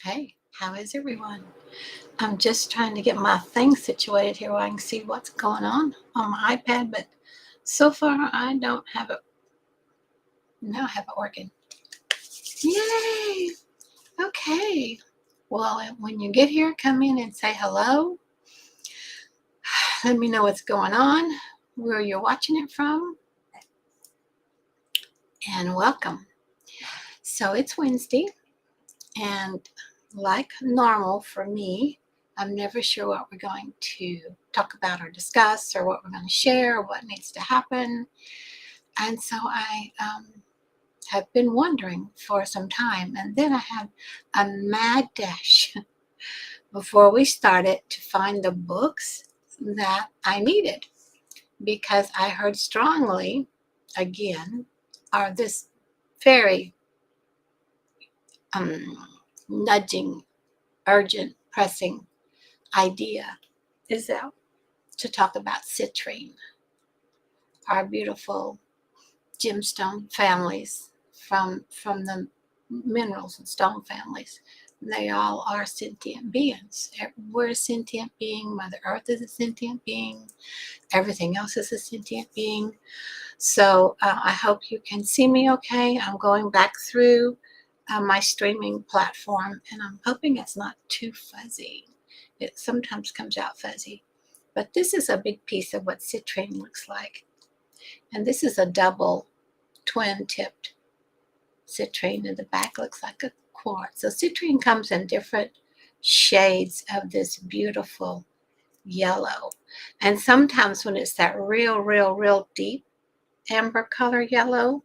Hey, how is everyone? I'm just trying to get my things situated here where I can see what's going on my iPad, but so far I don't have it. Now I have it working. Yay! Okay. Well, when you get here, come in and say hello. Let me know what's going on, where you're watching it from, and welcome. So it's Wednesday, and like normal for me, I'm never sure what we're going to talk about or discuss or what we're going to share or what needs to happen. And so I have been wondering for some time. And then I had a mad dash before we started to find the books that I needed because I heard strongly, again, or this very nudging, urgent, pressing idea is that to talk about citrine, our beautiful gemstone families from the minerals and stone families. They all are sentient beings. We're a sentient being. Mother Earth is a sentient being. Everything else is a sentient being. So I hope you can see me okay. I'm going back through my streaming platform, and I'm hoping it's not too fuzzy. It sometimes comes out fuzzy. But this is a big piece of what citrine looks like. And this is a double twin-tipped citrine, and the back looks like a quartz. So citrine comes in different shades of this beautiful yellow. And sometimes when it's that real deep amber color yellow,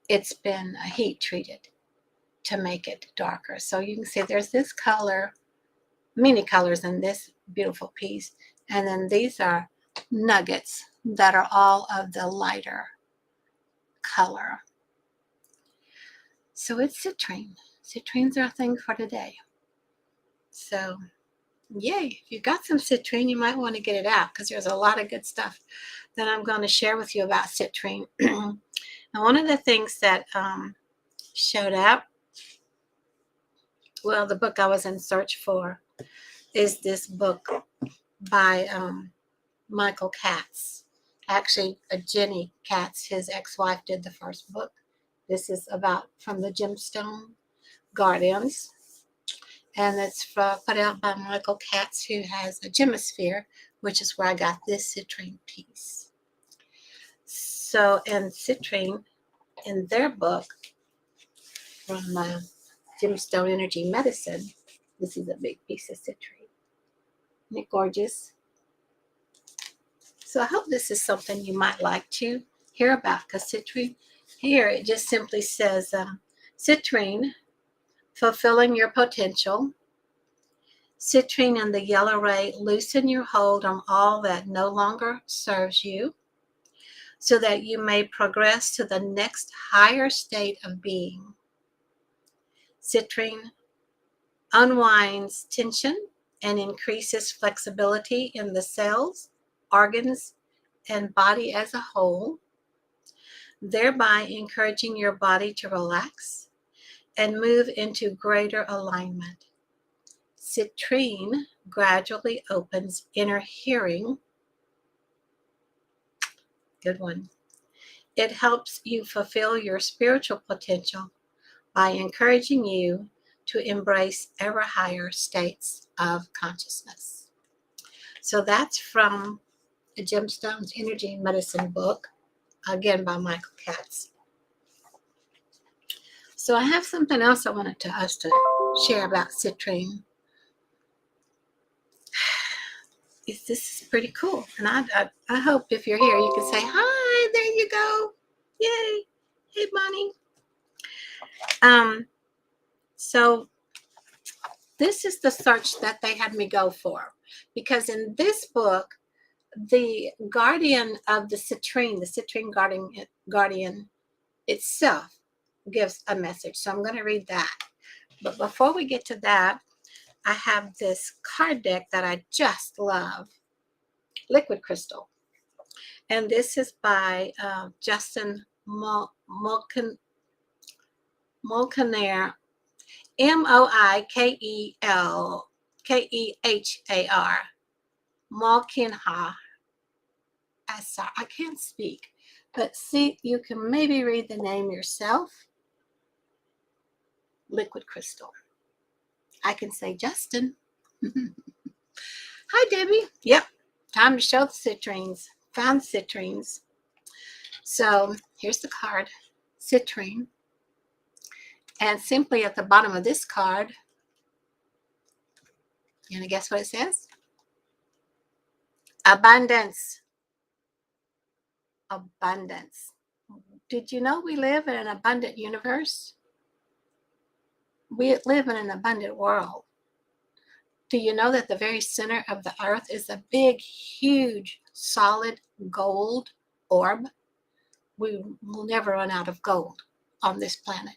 it's been heat treated to make it darker. So you can see there's this color, many colors in this beautiful piece. And then these are nuggets that are all of the lighter color. So it's citrine. Citrines are a thing for today. So yay, if you got some citrine, you might want to get it out because there's a lot of good stuff that I'm going to share with you about citrine. And one of the things that showed up, well, the book I was in search for is this book by Michael Katz. Actually, Jenny Katz, his ex-wife, did the first book. This is about from the Gemstone Guardians. And it's put out by Michael Katz, who has a Gemisphere, which is where I got this citrine piece. So, and citrine, in their book from Gemstone Energy Medicine, this is a big piece of citrine. Isn't it gorgeous? So I hope this is something you might like to hear about, because citrine, here it just simply says, citrine, fulfilling your potential. Citrine and the yellow ray loosen your hold on all that no longer serves you so that you may progress to the next higher state of being. Citrine unwinds tension and increases flexibility in the cells, organs, and body as a whole, thereby encouraging your body to relax and move into greater alignment. Citrine gradually opens inner hearing. Good one. It helps you fulfill your spiritual potential by encouraging you to embrace ever higher states of consciousness. So that's from the Gemstones Energy Medicine book, again by Michael Katz. So I have something else I wanted us to share about citrine. This is pretty cool. And I hope if you're here, you can say, hi, there you go. Yay. Hey, Bonnie. So this is the search that they had me go for. Because in this book, the guardian of the citrine guardian itself gives a message. So I'm going to read that. But before we get to that, I have this card deck that I just love, Liquid Crystal. And this is by Justin Mulcaner. Moikelkhar. Malkinha Asar. I can't speak, but see, you can maybe read the name yourself. Liquid crystal. I can say Justin. Hi, Debbie. Yep, time to show the citrines. Found citrines. So here's the card, citrine. And simply at the bottom of this card, you gonna guess what it says? Abundance. Abundance. Did you know we live in an abundant universe? We live in an abundant world. Do you know that the very center of the earth is a big, huge, solid gold orb? We will never run out of gold on this planet.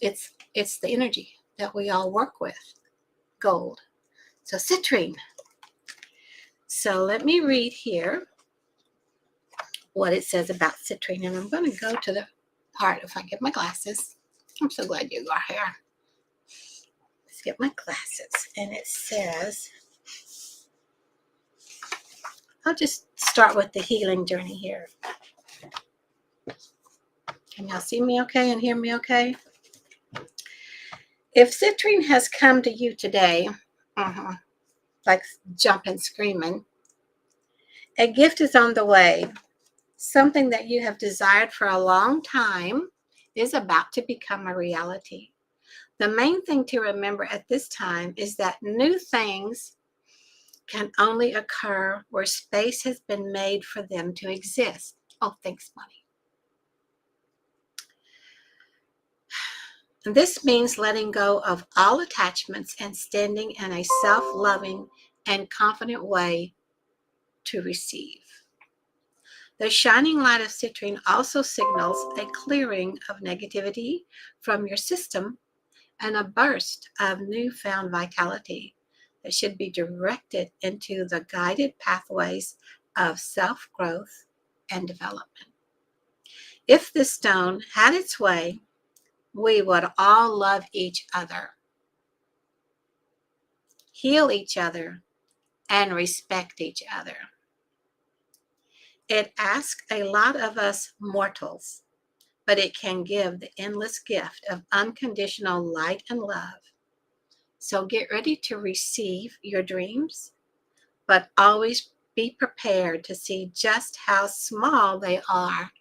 It's the energy that we all work with, gold. So citrine. So let me read here what it says about citrine. And I'm going to go to the part, if I get my glasses. I'm so glad you got here. Let's get my glasses. And it says, I'll just start with the healing journey here. Can y'all see me okay and hear me okay? If citrine has come to you today, like jumping, screaming, a gift is on the way. Something that you have desired for a long time is about to become a reality. The main thing to remember at this time is that new things can only occur where space has been made for them to exist. Oh, thanks, money. And this means letting go of all attachments and standing in a self-loving and confident way to receive. The shining light of citrine also signals a clearing of negativity from your system and a burst of newfound vitality that should be directed into the guided pathways of self-growth and development. If this stone had its way, we would all love each other, heal each other, and respect each other. It asks a lot of us mortals, but it can give the endless gift of unconditional light and love. So get ready to receive your dreams, but always be prepared to see just how small they are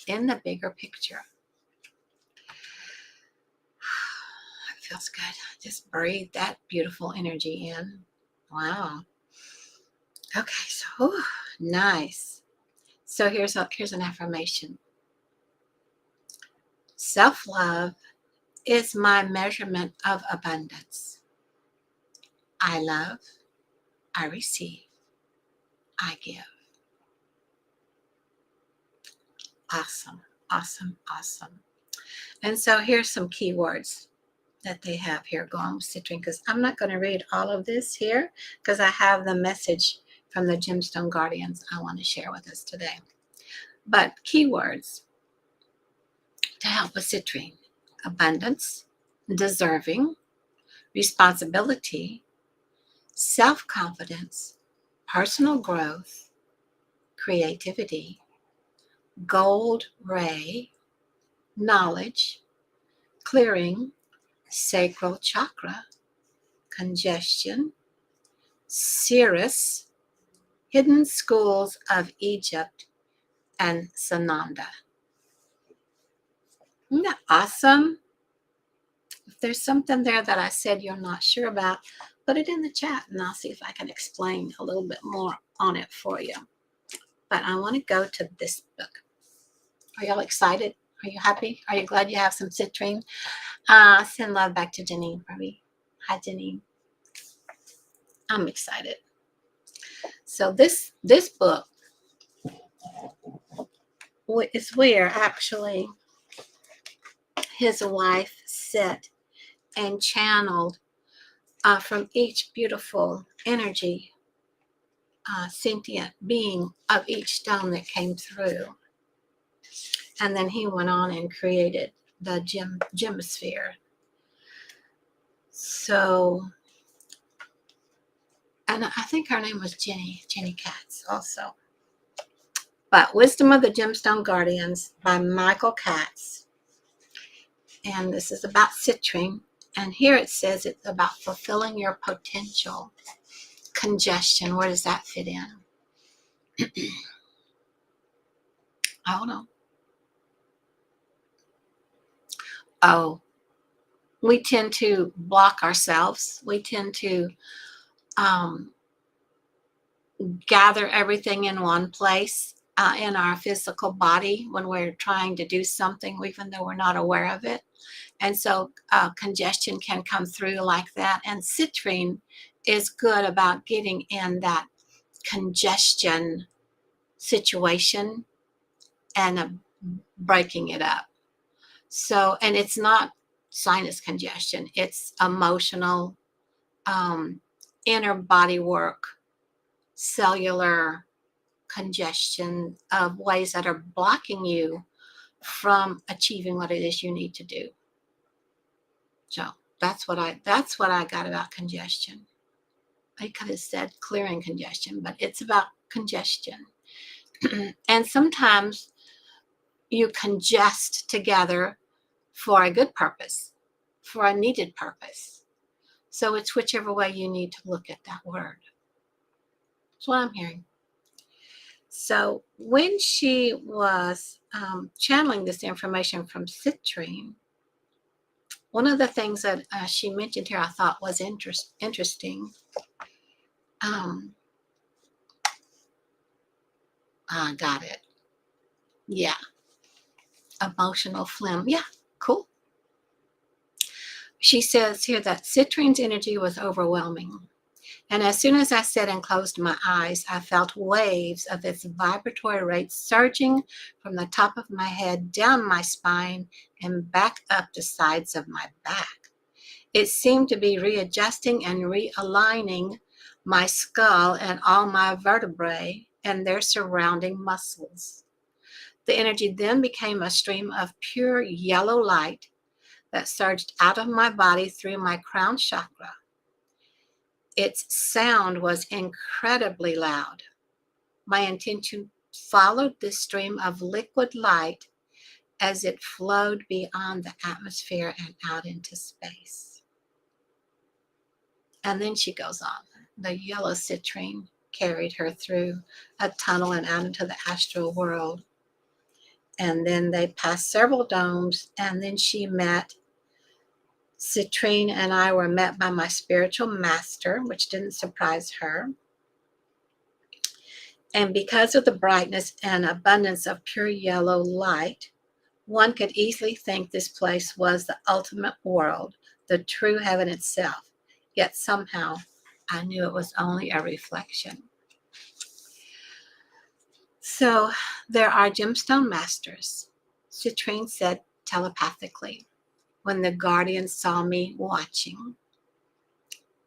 in the bigger picture. It feels good. Just breathe that beautiful energy in. Wow. Okay, so nice. So here's an affirmation. Self-love is my measurement of abundance. I love, I receive, I give. Awesome, awesome, awesome. And so here's some keywords that they have here going with citrine, because I'm not going to read all of this here because I have the message from the Gemstone Guardians I want to share with us today. But keywords to help with citrine: abundance, deserving, responsibility, self-confidence, personal growth, creativity, gold ray, knowledge, clearing, sacral chakra, congestion, cirrus, hidden schools of Egypt, and Sananda. Isn't that awesome? If there's something there that I said you're not sure about, put it in the chat and I'll see if I can explain a little bit more on it for you. But I want to go to this book. Are y'all excited? Are you happy? Are you glad you have some citrine? Send love back to Janine for me. Hi, Janine. I'm excited. So this book is where actually his wife sat and channeled from each beautiful energy, sentient being of each stone that came through. And then he went on and created the gemsphere. So, and I think her name was Jenny Katz also. But Wisdom of the Gemstone Guardians by Michael Katz. And this is about citrine. And here it says it's about fulfilling your potential. Congestion, where does that fit in? I don't know. Oh, we tend to block ourselves. We tend to gather everything in one place in our physical body when we're trying to do something, even though we're not aware of it. And so congestion can come through like that. And citrine is good about getting in that congestion situation and breaking it up. So, and it's not sinus congestion, it's emotional, inner body work, cellular congestion of ways that are blocking you from achieving what it is you need to do. So that's what I got about congestion. I could have said clearing congestion, but it's about congestion. And sometimes you congest together for a good purpose, for a needed purpose. So it's whichever way you need to look at that word. That's what I'm hearing. So when she was channeling this information from citrine, one of the things that she mentioned here I thought was interesting. I got it. Yeah. Emotional phlegm. Yeah, cool. She says here that citrine's energy was overwhelming. And as soon as I said and closed my eyes, I felt waves of its vibratory rate surging from the top of my head down my spine and back up the sides of my back. It seemed to be readjusting and realigning my skull and all my vertebrae and their surrounding muscles. The energy then became a stream of pure yellow light that surged out of my body through my crown chakra. Its sound was incredibly loud. My intention followed this stream of liquid light as it flowed beyond the atmosphere and out into space. And then she goes on. The yellow citrine carried her through a tunnel and out into the astral world. And then they passed several domes, and then she met Citrine and I were met by my spiritual master, which didn't surprise her. And because of the brightness and abundance of pure yellow light, one could easily think this place was the ultimate world, the true heaven itself. Yet somehow I knew it was only a reflection. So there are gemstone masters, Citrine said telepathically when the guardian saw me watching.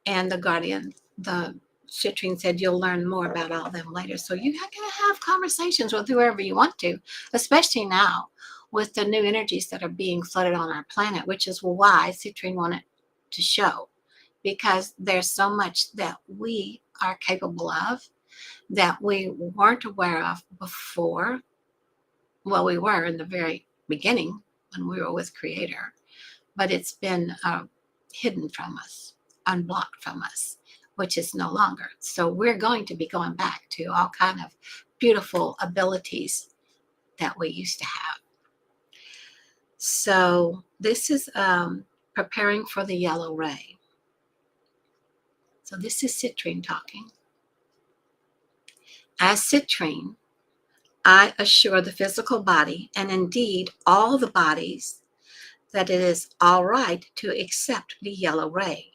And the citrine said, you'll learn more about all of them later. So you can have conversations with whoever you want to, especially now with the new energies that are being flooded on our planet, which is why citrine wanted to show, because there's so much that we are capable of that we weren't aware of before. Well, we were in the very beginning when we were with Creator, but it's been hidden from us, unblocked from us, which is no longer. So we're going to be going back to all kind of beautiful abilities that we used to have. So this is preparing for the yellow ray. So this is citrine talking. As citrine, I assure the physical body, and indeed all the bodies, that it is all right to accept the yellow ray.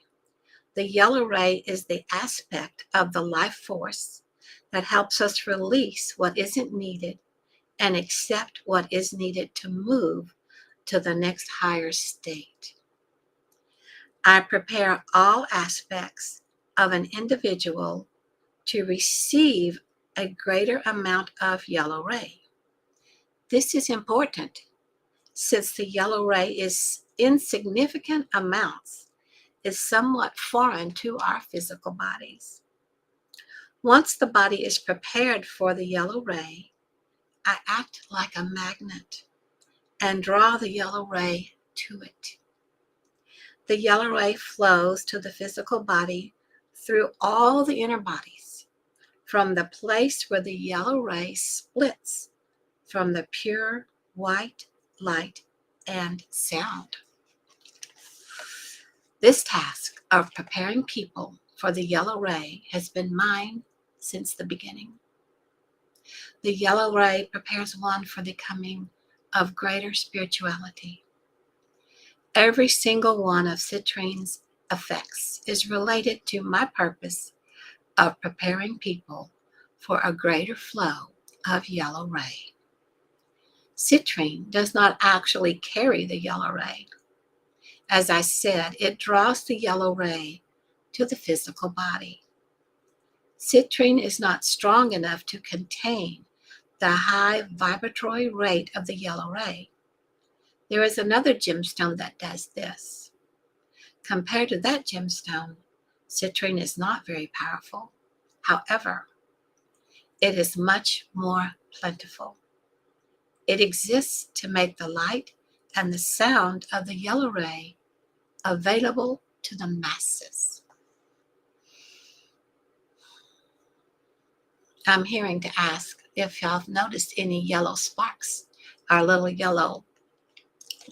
The yellow ray is the aspect of the life force that helps us release what isn't needed and accept what is needed to move to the next higher state. I prepare all aspects of an individual to receive a greater amount of yellow ray. This is important since the yellow ray is insignificant amounts is somewhat foreign to our physical bodies. Once the body is prepared for the yellow ray, I act like a magnet and draw the yellow ray to it. The yellow ray flows to the physical body through all the inner bodies, from the place where the yellow ray splits from the pure white light and sound. This task of preparing people for the yellow ray has been mine since the beginning. The yellow ray prepares one for the coming of greater spirituality. Every single one of CITRINE's effects is related to my purpose of preparing people for a greater flow of yellow ray. CITRINE does not actually carry the yellow ray. As I said, it draws the yellow ray to the physical body. CITRINE is not strong enough to contain the high vibratory rate of the yellow ray. There is another gemstone that does this. Compared to that gemstone, CITRINE is not very powerful. However, it is much more plentiful. It exists to make the light and the sound of the yellow ray available to the masses. I'm hearing to ask if y'all have noticed any yellow sparks, or little yellow,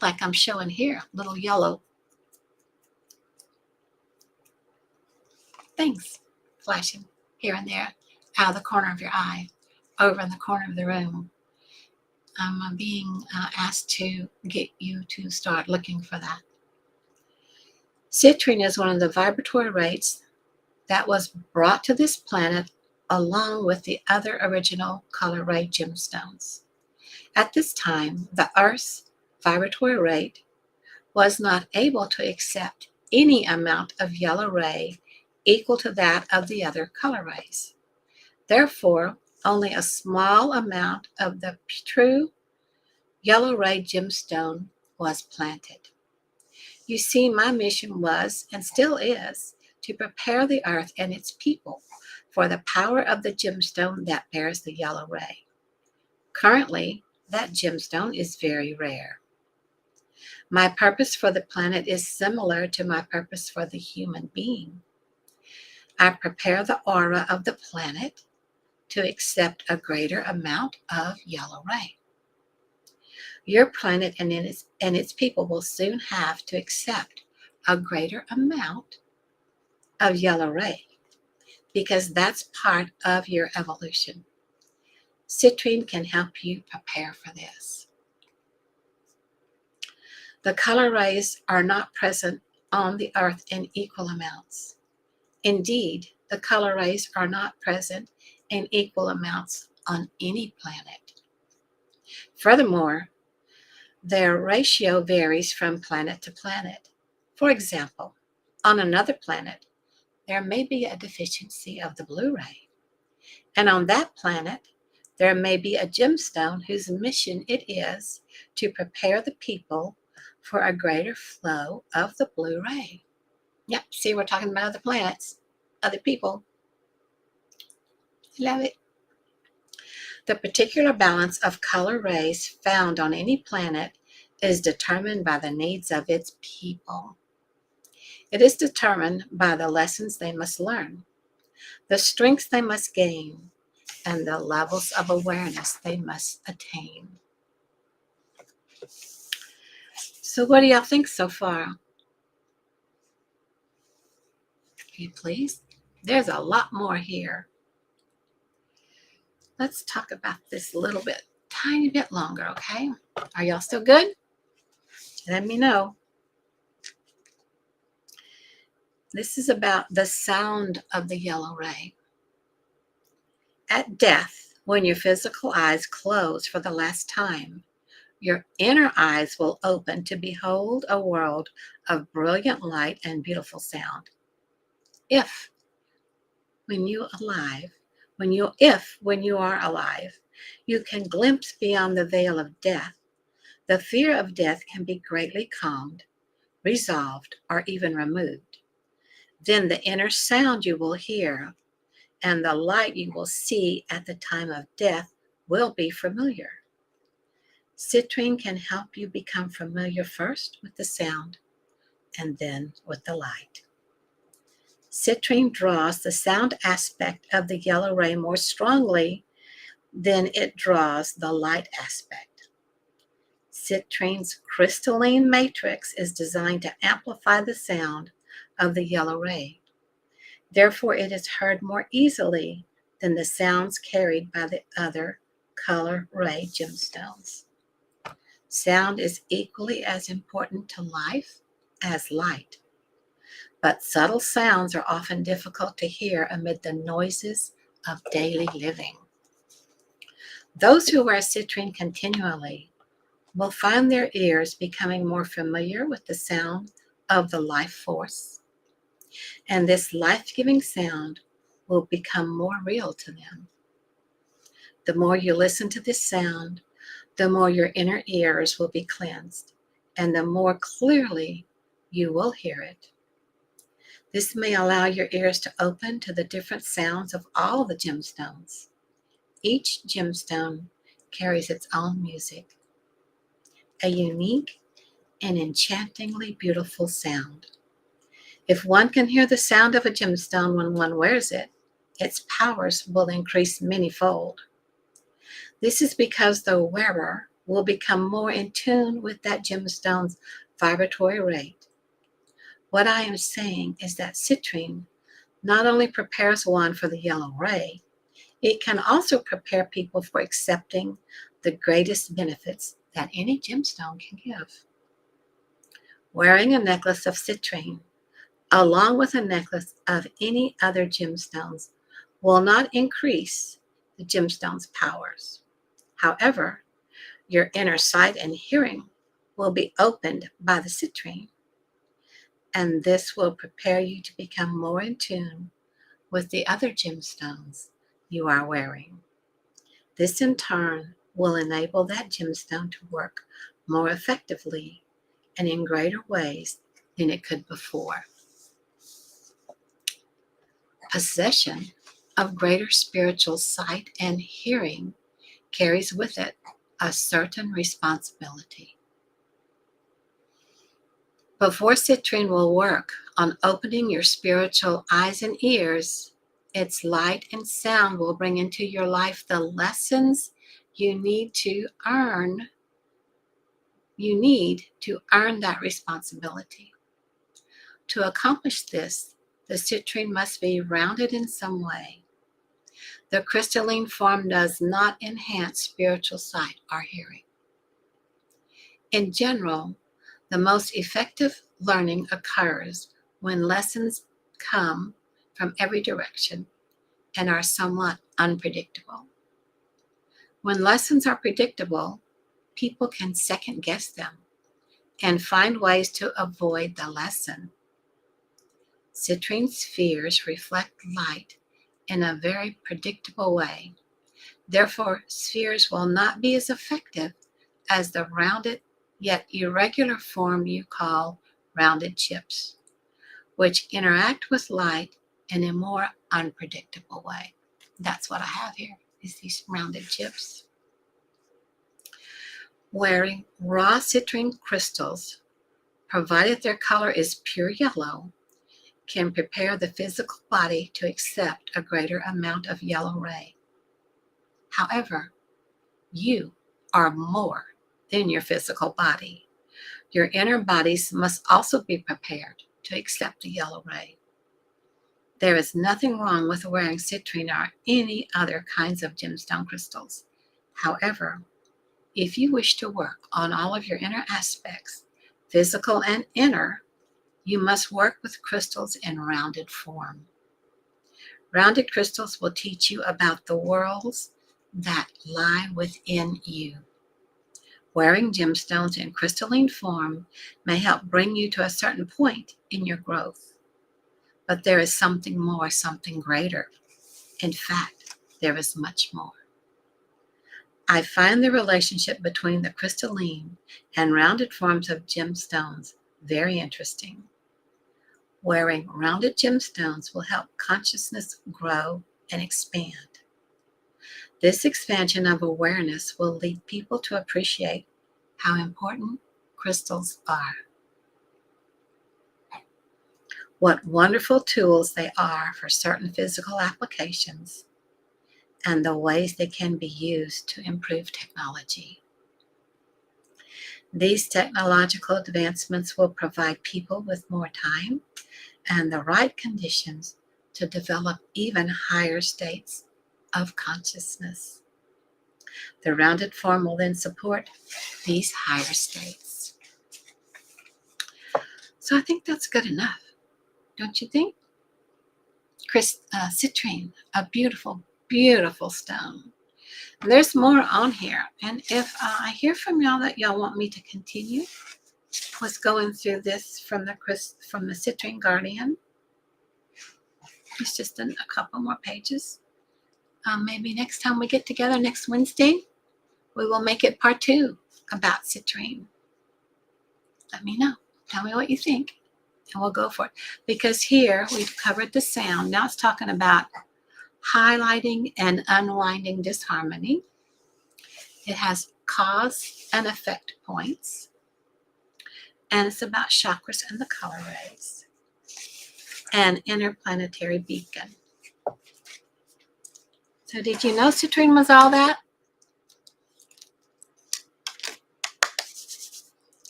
like I'm showing here, little yellow things flashing here and there out of the corner of your eye, over in the corner of the room. I'm being asked to get you to start looking for that. CITRINE is one of the vibratory rates that was brought to this planet along with the other original color ray gemstones. At this time, the Earth's vibratory rate was not able to accept any amount of yellow ray equal to that of the other color rays. Therefore, only a small amount of the true yellow ray gemstone was planted. You see, my mission was, and still is, to prepare the earth and its people for the power of the gemstone that bears the yellow ray. Currently, that gemstone is very rare. My purpose for the planet is similar to my purpose for the human being. I prepare the aura of the planet to accept a greater amount of yellow ray. Your planet and its people will soon have to accept a greater amount of yellow ray, because that's part of your evolution. CITRINE can help you prepare for this. The color rays are not present on the earth in equal amounts. Indeed, the color rays are not present in equal amounts on any planet. Furthermore, their ratio varies from planet to planet. For example, on another planet, there may be a deficiency of the blue ray. And on that planet, there may be a gemstone whose mission it is to prepare the people for a greater flow of the blue ray. Yep, see, we're talking about other planets, other people. Love it. The particular balance of color rays found on any planet is determined by the needs of its people. It is determined by the lessons they must learn, the strengths they must gain, and the levels of awareness they must attain. So what do y'all think so far? Are you pleased? There's a lot more here. Let's talk about this a little bit, tiny bit longer, okay? Are y'all still good? Let me know. This is about the sound of the yellow ray. At death, when your physical eyes close for the last time, your inner eyes will open to behold a world of brilliant light and beautiful sound. If, when you are alive, you can glimpse beyond the veil of death, the fear of death can be greatly calmed resolved, or even removed. Then the inner sound you will hear and the light you will see at the time of death will be familiar. Citrine can help you become familiar first with the sound and then with the light. Citrine draws the sound aspect of the yellow ray more strongly than it draws the light aspect. Citrine's crystalline matrix is designed to amplify the sound of the yellow ray. Therefore, it is heard more easily than the sounds carried by the other color ray gemstones. Sound is equally as important to life as light, but subtle sounds are often difficult to hear amid the noises of daily living. Those who wear citrine continually will find their ears becoming more familiar with the sound of the life force, and this life-giving sound will become more real to them. The more you listen to this sound, the more your inner ears will be cleansed, and the more clearly you will hear it. This may allow your ears to open to the different sounds of all the gemstones. Each gemstone carries its own music, a unique and enchantingly beautiful sound. If one can hear the sound of a gemstone when one wears it, its powers will increase manyfold. This is because the wearer will become more in tune with that gemstone's vibratory rate. What I am saying is that citrine not only prepares one for the yellow ray, it can also prepare people for accepting the greatest benefits that any gemstone can give. Wearing a necklace of citrine, along with a necklace of any other gemstones, will not increase the gemstone's powers. However, your inner sight and hearing will be opened by the citrine, and this will prepare you to become more in tune with the other gemstones you are wearing. This in turn will enable that gemstone to work more effectively and in greater ways than it could before. Possession of greater spiritual sight and hearing carries with it a certain responsibility. Before citrine will work on opening your spiritual eyes and ears, its light and sound will bring into your life the lessons you need to earn that responsibility. To accomplish this, the citrine must be rounded in some way. The crystalline form does not enhance spiritual sight or hearing. In general, the most effective learning occurs when lessons come from every direction and are somewhat unpredictable. When lessons are predictable, people can second guess them and find ways to avoid the lesson. Citrine spheres reflect light in a very predictable way. Therefore, spheres will not be as effective as the rounded yet irregular form you call rounded chips, which interact with light in a more unpredictable way. That's what I have here, is these rounded chips. Wearing raw citrine crystals, provided their color is pure yellow, can prepare the physical body to accept a greater amount of yellow ray. However, you are more than your physical body. Your inner bodies must also be prepared to accept the yellow ray. There is nothing wrong with wearing citrine or any other kinds of gemstone crystals. However, if you wish to work on all of your inner aspects, physical and inner, you must work with crystals in rounded form. Rounded crystals will teach you about the worlds that lie within you. Wearing gemstones in crystalline form may help bring you to a certain point in your growth. But there is something more, something greater. In fact, there is much more. I find the relationship between the crystalline and rounded forms of gemstones very interesting. Wearing rounded gemstones will help consciousness grow and expand. This expansion of awareness will lead people to appreciate how important crystals are. What wonderful tools they are for certain physical applications, and the ways they can be used to improve technology. These technological advancements will provide people with more time and the right conditions to develop even higher states of consciousness. The rounded form will then support these higher states. So I think that's good enough, don't you think? Citrine, a beautiful, beautiful stone. There's more on here, and if I hear from y'all that y'all want me to continue with going through this from the Citrine Guardian, it's just a couple more pages. Maybe next time we get together next Wednesday, we will make it part 2 about citrine. Let me know. Tell me what you think, and we'll go for it. Because here we've covered the sound. Now it's talking about highlighting and unwinding disharmony. It has cause and effect points. And it's about chakras and the color rays. And interplanetary beacon. So did you know citrine was all that?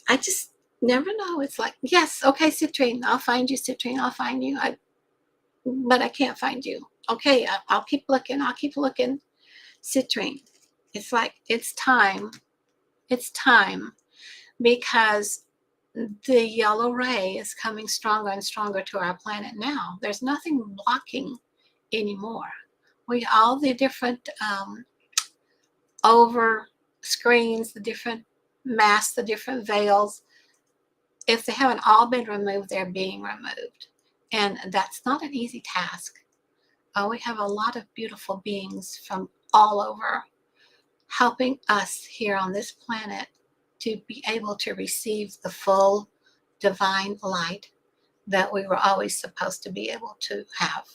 I just never know. It's like, yes, okay, citrine, I'll find you, citrine, I'll find you. But I can't find you. Okay, I'll keep looking, citrine. It's like, it's time, because the yellow ray is coming stronger and stronger to our planet now. There's nothing blocking anymore. All the different over screens, the different masks, the different veils, if they haven't all been removed, they're being removed. And that's not an easy task. We have a lot of beautiful beings from all over helping us here on this planet to be able to receive the full divine light that we were always supposed to be able to have.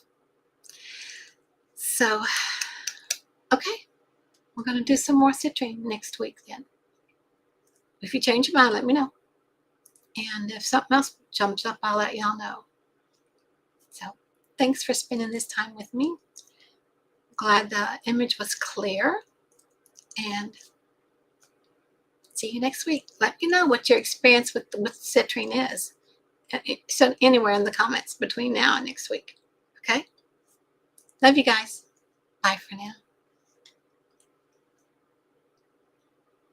So, okay, we're going to do some more citrine next week then. If you change your mind, let me know. And if something else jumps up, I'll let y'all know. So, thanks for spending this time with me. Glad the image was clear. And see you next week. Let me know what your experience with citrine is. So anywhere in the comments between now and next week. Okay? Love you guys. Bye for now.